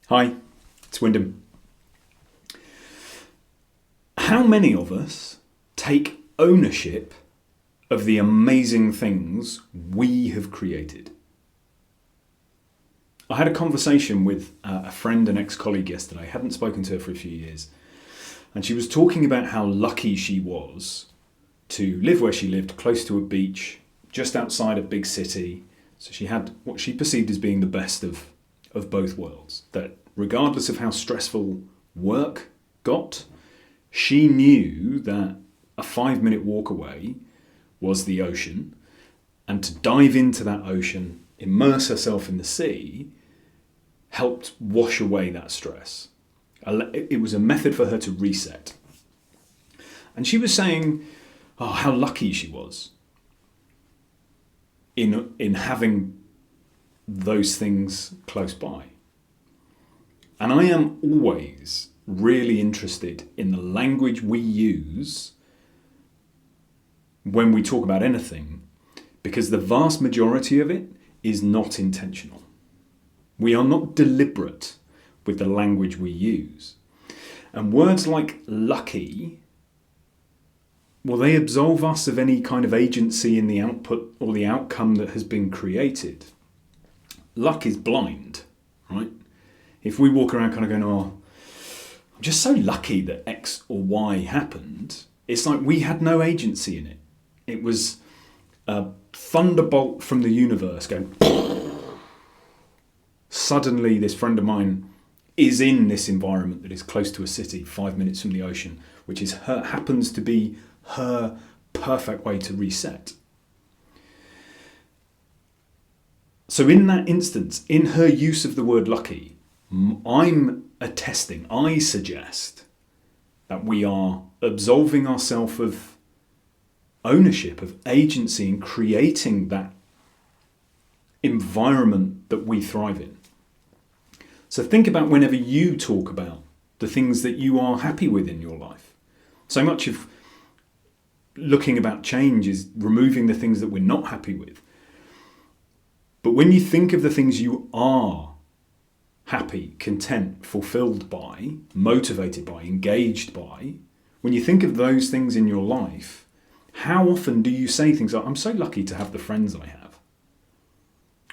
Hi, it's Wyndham. How many of us take ownership of the amazing things we have created? I had a conversation with a friend and ex-colleague yesterday. I hadn't spoken to her for a few years. And she was talking about how lucky she was to live where she lived, close to a beach, just outside a big city. So she had what she perceived as being the best of both worlds. That regardless of how stressful work got, she knew that a 5-minute walk away was the ocean, and to dive into that ocean, immerse herself in the sea, helped wash away that stress. It was a method for her to reset. And she was saying, how lucky she was in having those things close by. And I am always really interested in the language we use when we talk about anything, because the vast majority of it is not intentional. We are not deliberate with the language we use. And words like lucky, well, they absolve us of any kind of agency in the output or the outcome that has been created. Luck is blind, right? If we walk around kind of going, I'm just so lucky that X or Y happened, it's like we had no agency in it. It was a thunderbolt from the universe going, suddenly this friend of mine is in this environment that is close to a city, 5 minutes from the ocean, which is happens to be her perfect way to reset. So in that instance, in her use of the word lucky, I'm attesting, I suggest that we are absolving ourselves of ownership, of agency in creating that environment that we thrive in. So think about whenever you talk about the things that you are happy with in your life. So much of looking about change is removing the things that we're not happy with. But when you think of the things you are happy, content, fulfilled by, motivated by, engaged by, when you think of those things in your life, how often do you say things like, I'm so lucky to have the friends I have.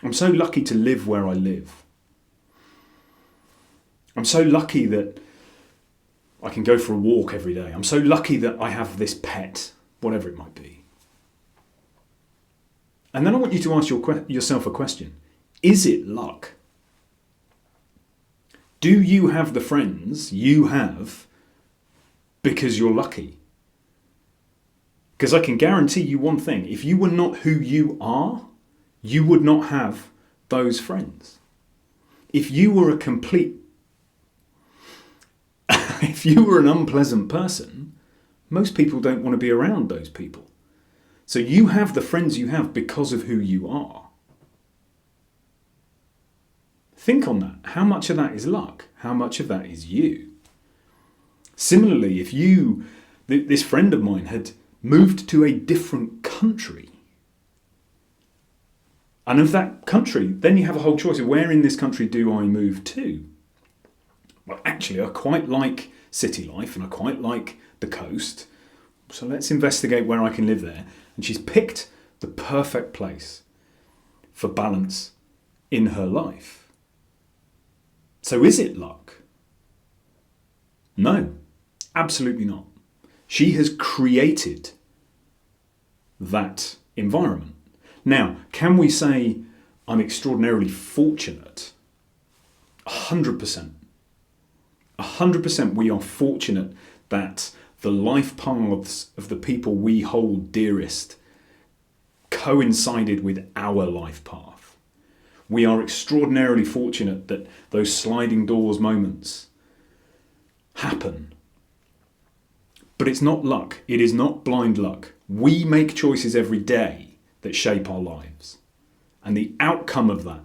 I'm so lucky to live where I live. I'm so lucky that I can go for a walk every day. I'm so lucky that I have this pet, whatever it might be. And then I want you to ask yourself a question. Is it luck? Do you have the friends you have because you're lucky? Because I can guarantee you one thing. If you were not who you are, you would not have those friends. If you were if you were an unpleasant person, most people don't want to be around those people. So you have the friends you have because of who you are. Think on that. How much of that is luck? How much of that is you? Similarly, if this friend of mine had moved to a different country, and of that country, then you have a whole choice of where in this country do I move to? Well, actually, I quite like city life and I quite like the coast. So let's investigate where I can live there. And she's picked the perfect place for balance in her life. So is it luck? No, absolutely not. She has created that environment. Now, can we say I'm extraordinarily fortunate? 100%. 100% we are fortunate that the life paths of the people we hold dearest coincided with our life path. We are extraordinarily fortunate that those sliding doors moments happen. But it's not luck. It is not blind luck. We make choices every day that shape our lives. And the outcome of that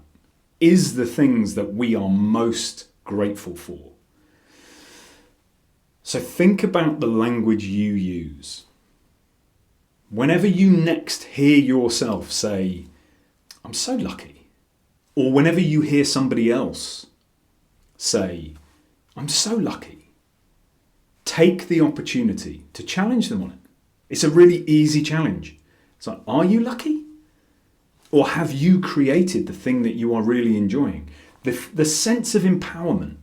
is the things that we are most grateful for. So think about the language you use. Whenever you next hear yourself say, I'm so lucky, or whenever you hear somebody else say, I'm so lucky, take the opportunity to challenge them on it. It's a really easy challenge. It's like, are you lucky? Or have you created the thing that you are really enjoying? The sense of empowerment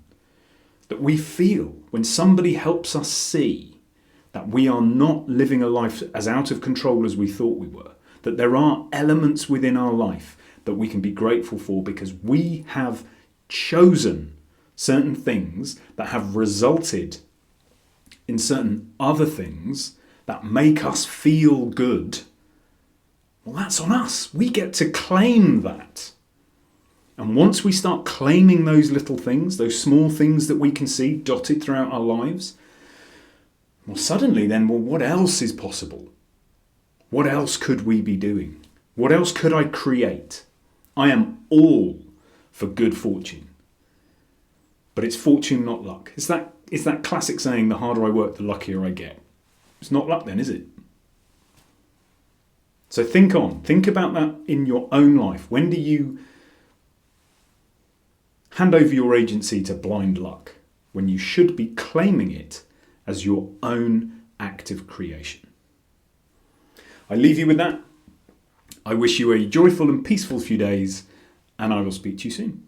that we feel when somebody helps us see that we are not living a life as out of control as we thought we were, that there are elements within our life that we can be grateful for because we have chosen certain things that have resulted in certain other things that make us feel good. Well, that's on us. We get to claim that. And once we start claiming those little things, those small things that we can see dotted throughout our lives, well, suddenly then, what else is possible? What else could we be doing? What else could I create? I am all for good fortune. But it's fortune, not luck. It's that classic saying, the harder I work, the luckier I get. It's not luck then, is it? So think about that in your own life. When do you hand over your agency to blind luck? When you should be claiming it as your own act of creation. I leave you with that. I wish you a joyful and peaceful few days, and I will speak to you soon.